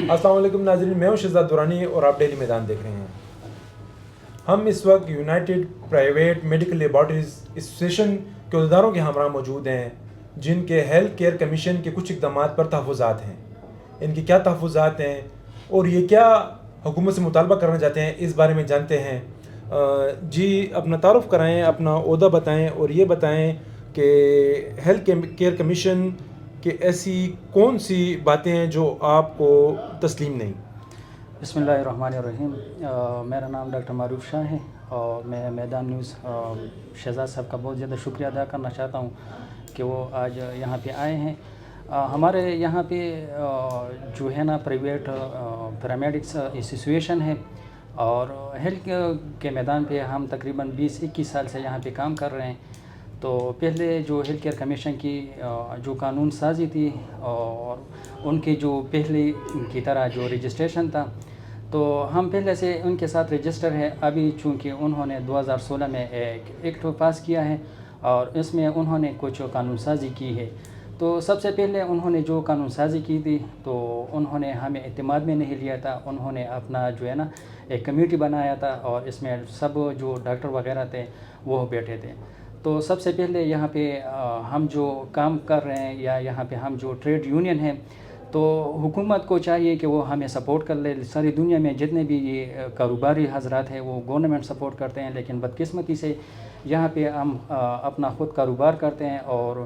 السلام علیکم ناظرین، میں ہوں شہزاد دورانی اور آپ ڈیلی میدان دیکھ رہے ہیں۔ ہم اس وقت یونائٹڈ پرائیویٹ میڈیکل لیبارٹریز ایسوسیشن کے عہدیداروں کے ہمراہ موجود ہیں، جن کے ہیلتھ کیئر کمیشن کے کچھ اقدامات پر تحفظات ہیں۔ ان کے کیا تحفظات ہیں اور یہ کیا حکومت سے مطالبہ کرنا چاہتے ہیں، اس بارے میں جانتے ہیں۔ جی اپنا تعارف کرائیں، اپنا عہدہ بتائیں اور یہ بتائیں کہ ہیلتھ کیئر کمیشن کہ ایسی کون سی باتیں ہیں جو آپ کو تسلیم نہیں؟ بسم اللہ الرحمن الرحیم۔ میرا نام ڈاکٹر معروف شاہ ہے اور میں میدان نیوز شہزاد صاحب کا بہت زیادہ شکریہ ادا کرنا چاہتا ہوں کہ وہ آج یہاں پہ آئے ہیں۔ ہمارے یہاں پہ جو ہے نا پرائیویٹ پیرامیڈکس ایسوسیشن ہے اور ہیلتھ کے میدان پہ ہم تقریباً 20-21 سال سے یہاں پہ کام کر رہے ہیں۔ تو پہلے جو ہیلتھ کیئر کمیشن کی جو قانون سازی تھی اور ان کی جو پہلے کی طرح جو رجسٹریشن تھا، تو ہم پہلے سے ان کے ساتھ رجسٹر ہے۔ ابھی چونکہ انہوں نے 2016 میں ایک ایکٹ پاس کیا ہے اور اس میں انہوں نے کچھ قانون سازی کی ہے۔ تو سب سے پہلے انہوں نے جو قانون سازی کی تھی تو انہوں نے ہمیں اعتماد میں نہیں لیا تھا۔ انہوں نے اپنا جو ہے نا ایک کمیٹی بنایا تھا اور اس میں سب جو ڈاکٹر وغیرہ تھے وہ بیٹھے تھے۔ تو سب سے پہلے یہاں پہ ہم جو کام کر رہے ہیں یا یہاں پہ ہم جو ٹریڈ یونین ہیں، تو حکومت کو چاہیے کہ وہ ہمیں سپورٹ کر لے۔ ساری دنیا میں جتنے بھی یہ کاروباری حضرات ہیں وہ گورنمنٹ سپورٹ کرتے ہیں، لیکن بدقسمتی سے یہاں پہ ہم اپنا خود کاروبار کرتے ہیں اور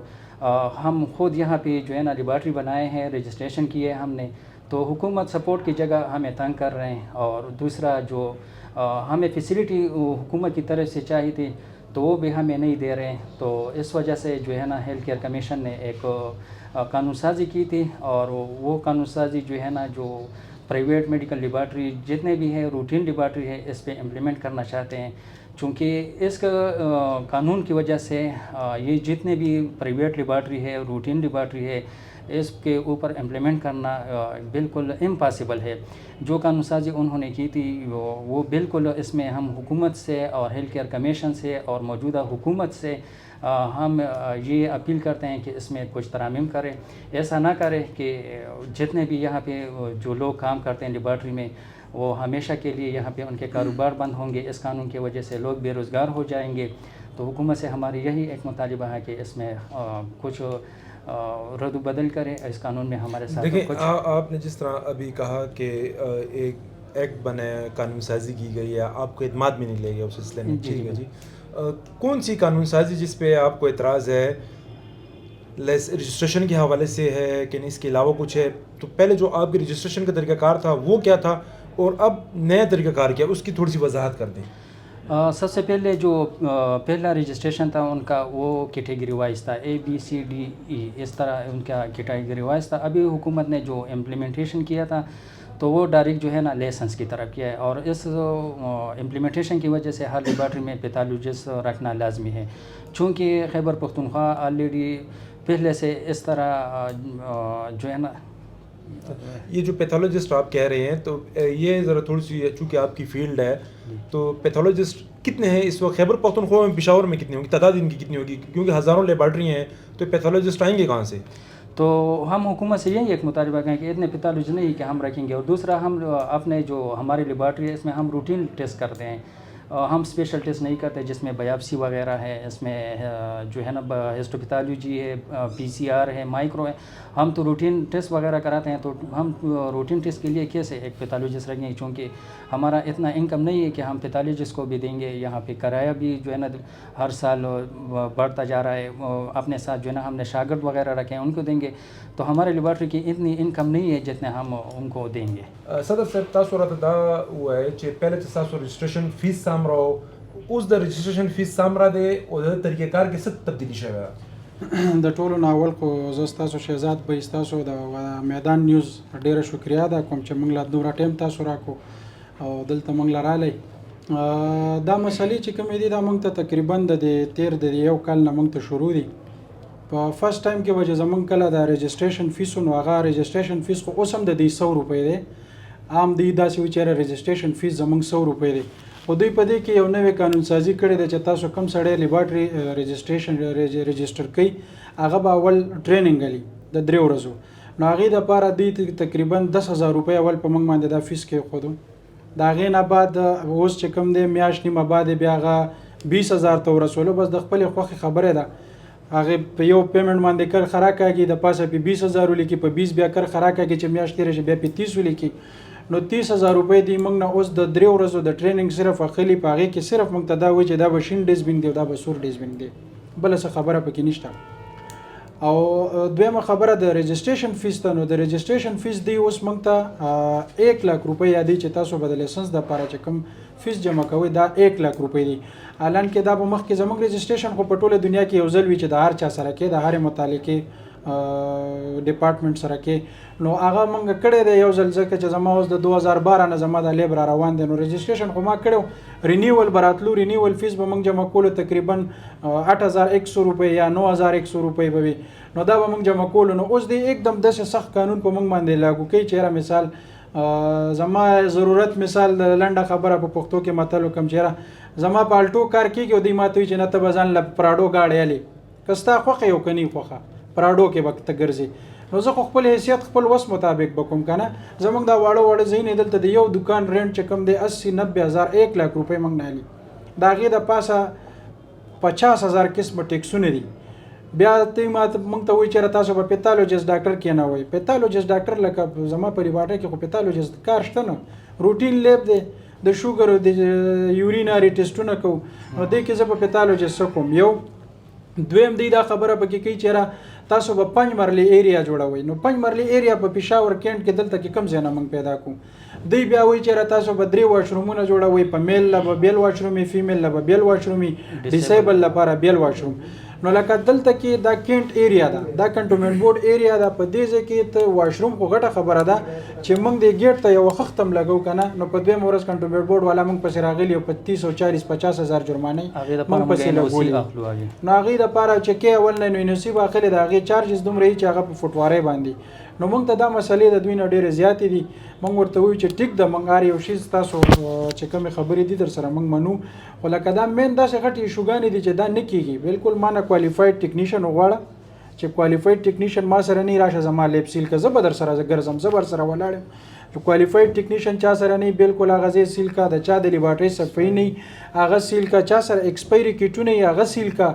ہم خود یہاں پہ جو ہے نا لیبارٹری بنائے ہیں، رجسٹریشن کیے ہم نے۔ تو حکومت سپورٹ کی جگہ ہمیں تنگ کر رہے ہیں اور دوسرا جو ہمیں فیسیلیٹی حکومت کی طرف سے چاہی تھی تو وہ بھی ہمیں نہیں دے رہے ہیں۔ تو اس وجہ سے جو ہے نا ہیلتھ کیئر کمیشن نے ایک قانون سازی کی تھی اور وہ قانون سازی جو ہے نا جو پرائیویٹ میڈیکل لیبارٹری جتنے بھی ہیں روٹین لیبارٹری ہے اس پہ امپلیمنٹ کرنا چاہتے ہیں، چونکہ اس قانون کی وجہ سے یہ جتنے بھی پرائیویٹ لیبارٹری ہے روٹین لیبارٹری ہے اس کے اوپر امپلیمنٹ کرنا بالکل امپاسبل ہے۔ جو قانون سازی انہوں نے کی تھی وہ بالکل اس میں ہم حکومت سے اور ہیلتھ کیئر کمیشن سے اور موجودہ حکومت سے ہم یہ اپیل کرتے ہیں کہ اس میں کچھ ترامیم کریں۔ ایسا نہ کرے کہ جتنے بھی یہاں پہ جو لوگ کام کرتے ہیں لیبارٹری میں وہ ہمیشہ کے لیے یہاں پہ ان کے کاروبار بند ہوں گے۔ اس قانون کی وجہ سے لوگ بے روزگار ہو جائیں گے۔ تو حکومت سے ہماری یہی ایک مطالبہ ہے کہ اس میں کچھ رد و بدل کرے اس قانون میں ہمارے ساتھ۔ دیکھیں آپ نے جس طرح ابھی کہا کہ ایک ایکٹ بنایا، قانون سازی کی گئی ہے، آپ کو اعتماد میں نہیں لے گیا اس سلسلے میں، ٹھیک ہے جی۔ کون سی قانون سازی جس پہ آپ کو اعتراض ہے؟ رجسٹریشن کے حوالے سے ہے کہ نہیں، اس کے علاوہ کچھ ہے؟ تو پہلے جو آپ کے رجسٹریشن کا طریقہ کار تھا وہ کیا تھا اور اب نیا طریقہ کار کیا، اس کی تھوڑی سی وضاحت کر دیں۔ سب سے پہلے جو پہلا رجسٹریشن تھا ان کا وہ کیٹیگری وائز تھا، ABCDE اس طرح ان کا کیٹیگری وائز تھا۔ ابھی حکومت نے جو امپلیمنٹیشن کیا تھا تو وہ ڈائریکٹ جو ہے نا لائسنس کی طرف کیا ہے اور اس امپلیمنٹیشن کی وجہ سے ہر لیبارٹری میں پیتھولوجسٹ رکھنا لازمی ہے، چونکہ خیبر پختونخوا آلریڈی پہلے سے اس طرح جو ہے نا یہ جو پیتھولوجسٹ آپ کہہ رہے ہیں تو یہ ذرا تھوڑی سی چونکہ آپ کی فیلڈ ہے تو پیتھولوجسٹ کتنے ہیں اس وقت خیبر پختونخوا میں، پشاور میں کتنی ہوگی، تعداد ان کی کتنی ہوگی؟ کیونکہ ہزاروں لیبارٹری ہیں تو پیتھولوجسٹ آئیں گے کہاں سے؟ تو ہم حکومت سے یہی ایک مطالبہ کریں کہ اتنے پیتھولوجسٹ نہیں کہ ہم رکھیں گے۔ اور دوسرا ہم اپنے جو ہماری لیبارٹری ہے اس میں ہم روٹین ٹیسٹ کرتے ہیں، ہم اسپیشل ٹیسٹ نہیں کرتے جس میں بایوپسی وغیرہ ہے، اس میں جو ہے نا ہسٹوپیتھولوجی ہے، PCR ہے، مائکرو ہے۔ ہم تو روٹین ٹیسٹ وغیرہ کراتے ہیں، تو ہم روٹین ٹیسٹ کے لیے کیسے ایک پیتھولوجسٹ رکھیں گے، چونکہ ہمارا اتنا انکم نہیں ہے کہ ہم پیتھولوجسٹ کو بھی دیں گے۔ یہاں پہ کرایہ بھی جو ہے نا ہر سال بڑھتا جا رہا ہے، اپنے ساتھ جو ہے نا ہم نے شاگرد وغیرہ رکھے ہیں ان کو دیں گے، تو ہمارے لیبارٹری کی اتنی انکم نہیں ہے جتنے ہم ان کو دیں گے۔ صدر صاحب تاسو راته دا ووایئ چې پہلے چې تاسو رجسٹریشن فیس سام راو اوس د رجسٹریشن فیس سام را دی او د طریقې کار کې څه تبدیلی شوی ده؟ د ټولو نه اول خو زه ستاسو شهزاد به ستاسو د میدان نیوز ډیره شکریا ده کوم چې موږ له دومره ټایم تاسو راکړو او دلته موږ له رالی. دا مسلې چې کومې دي دا موږ ته تقریبا د تیر د یو کال نه موږ ته شروع دي. په فرست ټایم کې به چې زموږ کله د رجسټریشن فیس و نو هغه رجسټریشن فیس خو اوس هم د دوی 100 روپۍ دی. عام دوی داسې وي چې رجسټریشن فیس زموږ 100 روپۍ دی، خو دوی په دې کې یو نوی قانون سازي کړې ده چې تاسو کوم سړی لیبارټري رجسټریشن رجسټر کوي هغه به اول ټریننګ علي د 3 ورځو، نو هغې دپاره دوی تقریبا 10,000 روپۍ اول په موږ باندې دا فیس کېښودو. د هغې نه بعد اوس چې کوم دی میاشت نیمه بعد بیا هغه 20,000 ته ورسولو. بس د خپلې خوښې خبره ده، هغې په یو پیمنټ باندې کرخه راکاږي، د پاسه په 20,000 ولیکي، په 20 بیا کرخه راکاږي چې میاشت تېره شي بیا په 30 ولیکي. نو 30,000 روپۍ دی موږ نه اوس د 3 ورځو د ټریننګ صرف اخلي. په هغې کې صرف موږ ته دا وایي چې دا به شین ډسبین دی او دا به سور ډسبین دی، بله څه خبره پکې نشته. او دویمه خبره د رجسټریشن فیس ته. نو د رجسټریشن فیس دی اوس موږ ته 1 لک روپۍ یادی چې تاسو به د لایسنس دپاره چې کوم فیس جمع کوئ دا 1 لک روپۍ دی. الان کې دا به مخکې زموږ رجسټریشن خو په ټوله دنیا کې یو ځل وي چې د هر چا سره کې د هرې متعلقې ډپارټمنټ سره کې. نو هغه موږ کړی دی یو ځل، ځکه چې زما اوس د 2012 نه زما د لیب را روان دی. نو رجسټریشن خو ما کړی، رینیول به راتلو، رینیول فیس به موږ جمع کولو تقریبا 8,100 روپۍ یا 9,100 روپۍ به وي. نو دا به موږ جمع کولو. نو اوس دی एकदम داسې سخت قانون په موږ باندې لاګو کوي چې مثال زما ضرورت، مثال د لنډه خبره په پښتو کې متل وکم چې زما په الټو کار کېږي او دوی ماته وایي چې نه ته به ځان له پراډو گاډی الې، که ستا خوښه یو که نه خوښه پراډو کې به ته ګرځې. نو زه خو خپل حیثیت خپل وس مطابق به کوم که نه. زموږ دا واړه ځایونه دلته د یو دکان رینټ چې کوم دی 80-90,000 1 لک روپۍ موږ نه الي. د هغې د پاسه 50,000 قسمه ټیکسونه دي. بیا ته موږ ته وایي چې تاسو به پیتالوجیست ډاکټر کېنوئ. پیتالوجیست ډاکټر لکه زما په ریباټه کې خو پیتالوجیست کار شته نه، روټین لیب دی، د شوګر او د یوریناري ټیسټونه کوو. نو دې کې زه په پیتالوجیست څه کوم؟ یو دویم دی دا خبره پکې کوي چې تاسو به 5 مرلي ایریا جوړوئ. نو 5 مرلي ایریا په پېښور کینټ کې دلته کې کم ځای نه موږ پیدا کوو. دوی بیا وایي چې تاسو به 3 واشرومونه جوړوئ، په میل له به بیل واشرومي، فیمیل له به بیل واشرومي، ډیسیبل لپاره بیل واشروم. نو لکه دلته کې دا کینټ ایریا ده، دا کنټونمنټ بورډ ایریا ده. په دې ځای کې ته واشروم خو غټه خبره ده چې موږ د ګیټ ته یو وخت هم لګو که نه. نو په دویم ورځ کنټونمنټ بورډ والا موږ پسې راغلي او په 30,000-40,000-50,000 جرمانۍ موږ پسې لګولي. نو هغې دپاره چې کې اول نه NOC به اخلي، د هغې چارجز دومره وي چې هغه په فوټوارۍ باندې. نو موږ ته دا مسلې د دوی نه ډېرې زیاتې دي. موږ ورته وایو چې ټیک ده، موږ هر یو شي ستاسو چې کومې خبرې دي در سره موږ منو. خو لکه دا مین داسې غټې ایشوګانې دي چې دا نه کېږي. بالکل ما نه کوالیفاید ټیکنیشن وغواړه چې کوالیفاید ټیکنیشن ما سره نه راشه زما لیب سیل که زه به در سره ګرځم، زه به در سره ولاړ یم. کوالیفاید ټیکنیشن چا سره نه، بالکل هغه ځای سیل کا، د چا د لیبارټرۍ صفحې نه هغه سیل کا، چا سره ایکسپایري کیټونه یې هغه سیل کا،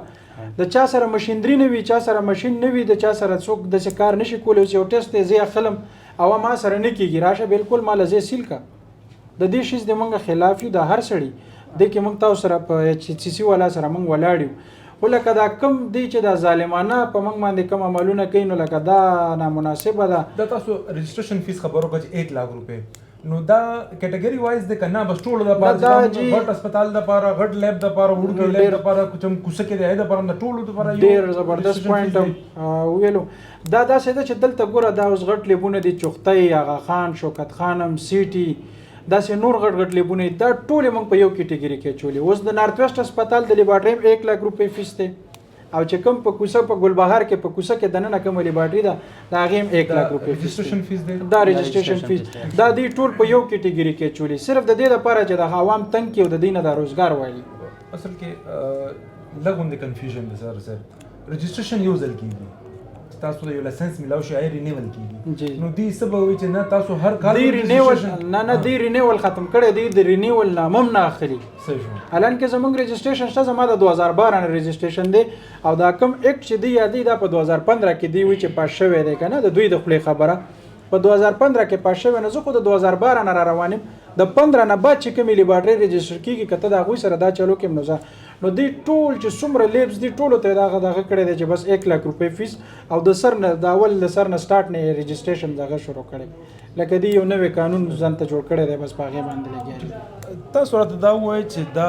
د چا سره مشینري نه وي، چا سره ماشین نه وي، د چا سره څوک داسې کار نشي کولی. اوس یو ټیسټ دی زه اخلم او ما سره نه کېږي، راشه بالکل ما له ځای سیل کا. د دې شیز د موږ خلاف یو، د هر سړي دې کې موږ تاسو سره په HCC والا سره موږ ولاړ یو. خو لکه دا کم دی چې دا ظالمانه په موږ باندې کوم عملونه کوي، نو لکه دا نامناسبه ده. دا تاسو رجسټریشن فیس خبرو کوي 1 لک روپۍ. نو دا کټګوري وایز د کنه بس ټول د پاره غټ هسپتال د پاره، غټ لیب د پاره، وړوکی لیب د پاره، کوم کوڅه کې دی د پاره، د ټولو د پاره ډېر زبردست پوینټ ویلو. دا داسې ده چې دلته ګوره دا اوس غټ لیبونه دي، چوختۍ، آغا خان، شوکت خانم، سیټي، داسې نور غټ غټ لیبونه دا ټول موږ په یو کیټګوري کې چولي. اوس د نارت ویسټ هسپتال د لیبارټرۍ 1 لک روپۍ فیس دی، او چې کوم په کوڅه په ګلبهار کې په کوڅه کې دننه کوم لیبارټرۍ ده دا هغې هم 1 لک روپۍ رجسټریشن فیس دی. دا رجسټریشن فیس دا دوی ټول په یو کیټګوري کې چولي، صرف د دې لپاره چې د عوام تنګ کړي او د دوی نه د روزګار وایي. اصل کې لږ غوندې کنفیوژن دی سر. رجسټریشن یو ځل کېږي، تاسو د یو لایسنس ملاو شي رینیول کیږي. نو دې سبب وي چې نه تاسو هر کال دی رینیول نه دی رینیول ختم کړی دی، د رینیول نامه هم نه اخلي. الان کې زموږ رجسټریشن شته، زما د 2012 نه رجسټریشن دی او دا کوم اکټ چې دی یادی دا په 2015 کې دی وی چې پاس شوی دی کنه، د دوی د خپل خبره په 2015 کې پاس شوی نه. زه خو د 2012 نه را روانم، د 15 نه بعد چې کومې لیبارټرۍ رجسټر کیږي کته دا غوي سره دا چلو کې نو دی ټول چې څومره لیبس دی ټولو ته دغه کړی دی چې بس 1 لک روپۍ فیس او د سر نه د اول د سر نه سٹارټ نه رجسټریشن دغه شروع کړی، لکه دی یو نوې قانون ځان ته جوړ کړی دی، بس په هغې باندې لګیا. تاسو راته دا ووایئ چې دا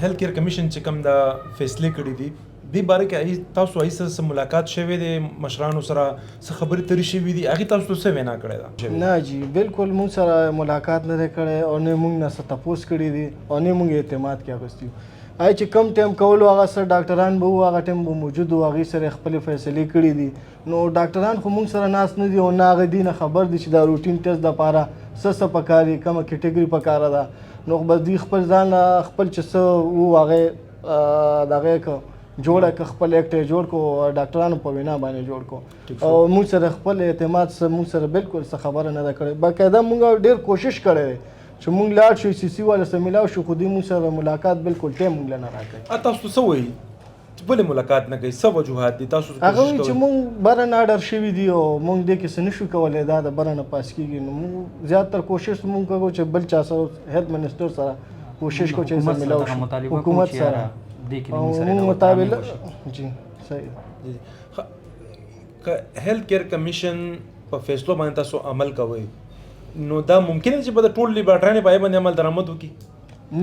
هیلث کیر کمیشن چې کوم دا فیصلې کړي دي دې باره کې تاسو سره ملاقات شوی دی مشرانو سره، څه خبرې ترې شوي دي، هغې تاسو څه وینا کړې ده؟ نه جی بالکل مونږ سره ملاقات نه دی کړی او نه مونږ نه څه تپوس کړي دي او نه مونږ اعتماد کې اخیستی یو. آی چې کم ټایم کولو هغه سره ډاکټران به وو، هغه ټایم به موجود وو، هغې سره خپلې فیصلې کړي دي. نو ډاکټران خو مونږ سره ناست نه دي او نه هغه دي نه خبر دي چې دا روټین ټیسټ دپاره څه پکار دي، کومه کیټګري پکاره ده. نو به دوی خپل ځان خپل چې څه وو هغې دغه جوړه ک خپل اکټ جوړ کو ډاکټرانو په وینا باندې جوړ کو او موږ سره خپل اعتماد سره موږ سره بالکل څه خبره نه ده کړې. باقاعده موږ ډېر کوشش کړی چې موږ لاړ شو سی سی والا سره ملاو شو خو دوی موږ سره ملاقات بالکل ټایم موږ نه راکړی. تاسو څه وایي چې ولې ملاقات نه کوي؟ څه وجوهات دي؟ تاسو هغه وایي چې موږ بره نه آډر شوي دي او موږ دې کې څه نشو کولی دا د بره نه پاس کېږي. نو موږ زیاتر کوشش موږ کوو چې بل چا سره هیلث منسټر سره کوشش کوو چې زه ملاو شم حکومت سره موږ مطابق. جی صحیح. که هیلث کیر کمیشن په فیصلو باندې تاسو عمل کوئ نو دا ممکن دی چې په ټول لیبارټریانې په باندې عمل درآمد وکړي؟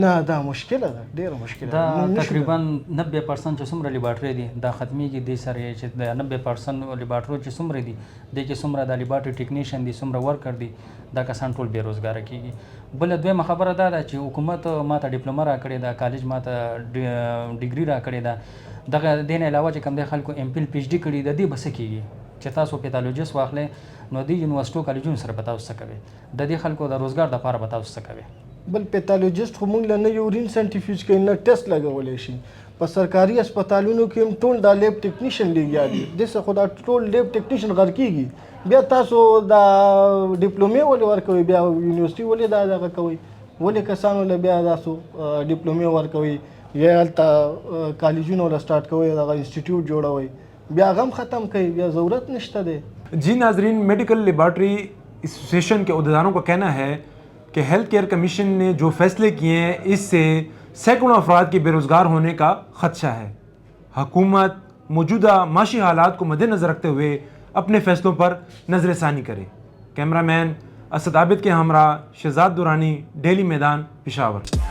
نه دا مشکله ده، ډیره مشکله دا ده. تقریبا 90% چې څومره لیبارټري دي دا ختمیږي دې سره چې د 90% لیبارټرو چې څومره دي د کې څومره د لیبارټري ټیکنیشن دي څومره ورکر دي دا کسان ټول بې روزګاره کیږي. بل دویمه خبره دا ده چې حکومت ماته ډیپلوما راکړې ده، کالج ماته ډیګري راکړې ده. دغه دین علاوه چې کوم د خلکو ایم پل پی ایچ ډي کړي د دې بس کیږي چې تاسو پیتالوجیست واخلئ نو د یونیورسيټو کالجونو سره به تاسو څه کوئ، د دې خلکو د روزګار دپاره به تاسو څه کوئ. بل پیتالوجیست خو موږ له نه یورین سنټریفیوج کوي نه ټیسټ لګولی شي. په سرکاري هسپتالونو کې هم ټول دا لیب ټیکنیشن لګیا دي، داسې خو دا ټول لیب ټیکنیشن غر کېږي. بیا تاسو دا ډیپلومې ولې ورکوئ، بیا یونیورسټي ولې دا دغه کوئ، ولې کسانو له بیا تاسو ډیپلومې ورکوئ یا هلته کالجونه ولا سټارټ کوئ دغه انسټیټیوټ جوړوئ بیا هغه هم ختم کوئ، بیا ضرورت نشته دی. جی ناظرین، میڈیکل لیبارٹری ایسوسیشن کے عہدیداروں کا کہنا ہے کہ ہیلتھ کیئر کمیشن نے جو فیصلے کیے ہیں اس سے سینکڑوں افراد کے بے روزگار ہونے کا خدشہ ہے. حکومت موجودہ معاشی حالات کو مد نظر رکھتے ہوئے اپنے فیصلوں پر نظر ثانی کرے. کیمرہ مین اسد عابد کے ہمراہ شہزاد دورانی، ڈیلی میدان، پشاور.